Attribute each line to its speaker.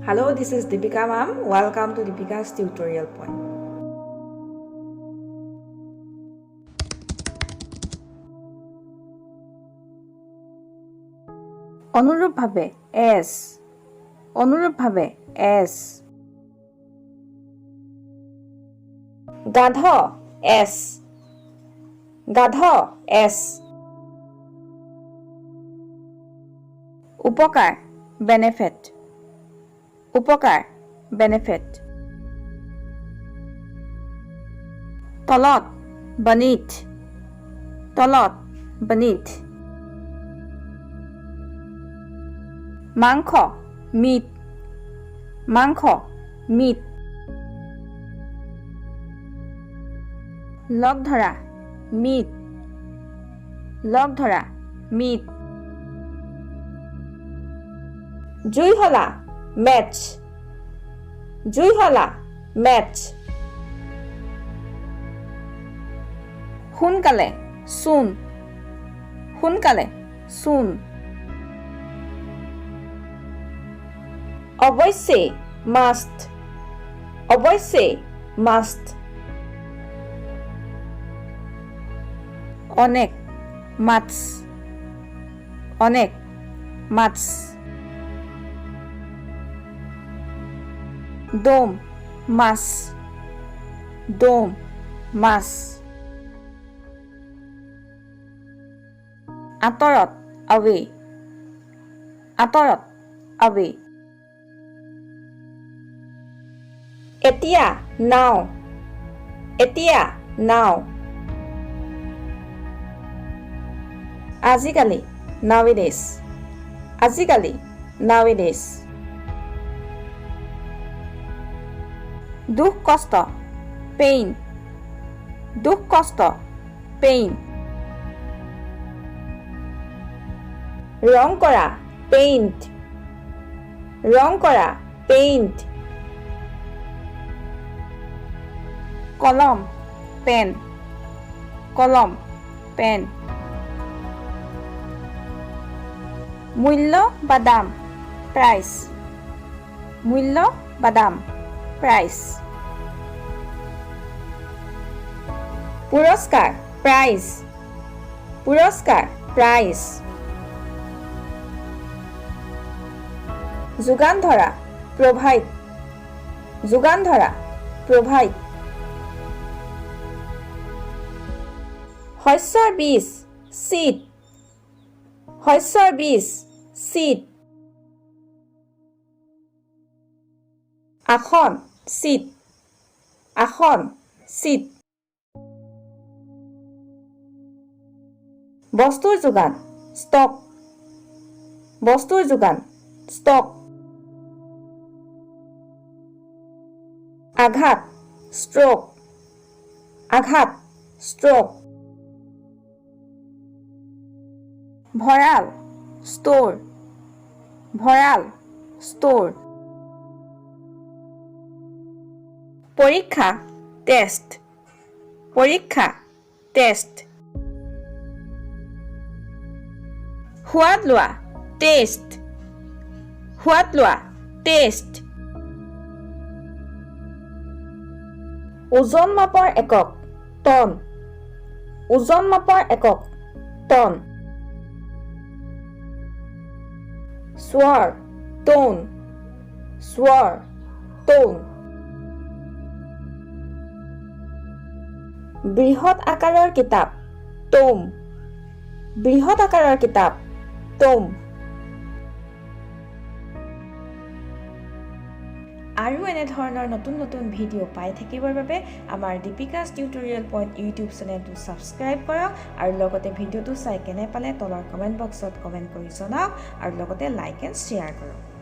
Speaker 1: Hello, this is Deepika ma'am. Welcome to Deepika's tutorial point.
Speaker 2: অনুরূপভাবে s অনুরূপভাবে s
Speaker 1: গাধ s গাধ s
Speaker 2: উপকার benefit উপকার benefit তলত beneath তলত beneath মাংস meat মাংস meat লগ ধৰা meet লগ ধৰা meet
Speaker 1: জুই হলা match জুই হলা match
Speaker 2: সোনকালে soon সোনকালে soon
Speaker 1: অৱশ্যে must অৱশ্যে must
Speaker 2: অনেক much অনেক much dome must dome must আঁতৰত away আঁতৰত away
Speaker 1: এতিয়া now এতিয়া now আজিকালি nowadays আজিকালি nowadays
Speaker 2: দুখ কষ্ট pain দুখ কষ্ট pain
Speaker 1: ৰং কৰা paint ৰং কৰা paint
Speaker 2: কলম pen কলম pen মূল্য বা দাম price মূল্য বা দাম price
Speaker 1: পুৰস্কাৰ prize পুৰস্কাৰ prize যোগান ধৰা provide যোগান ধৰা provide শস্যৰ বীজ seed শস্যৰ বীজ seed আসন seat আসন seat বস্তুৰ যোগান stock বস্তুৰ যোগান stock আঘাত stroke আঘাত stroke
Speaker 2: ভঁৰাল store ভঁৰাল store
Speaker 1: পৰীক্ষা test পৰীক্ষা test সোৱাদ লোৱা taste সোৱাদ লোৱা taste ওজন মাপৰ একক টন ওজন মাপৰ একক টন স্বৰ tone স্বৰ tone বৃহৎ আকাৰৰ কিতাপ tome বৃহৎ আকাৰৰ কিতাপ tome আৰু এনে ধৰণৰ নতুন নতুন ভিডিঅ' পাই থাকিবৰ বাবে আমাৰ দীপিকাছ টিউটৰিয়েল পইণ্ট ইউটিউব চেনেলটো ছাবস্ক্ৰাইব কৰক আৰু লগতে ভিডিঅ'টো চাই কেনে পালে তলৰ কমেণ্ট বক্সত কমেণ্ট কৰি জনাওক আৰু লগতে লাইক এণ্ড শ্বেয়াৰ কৰক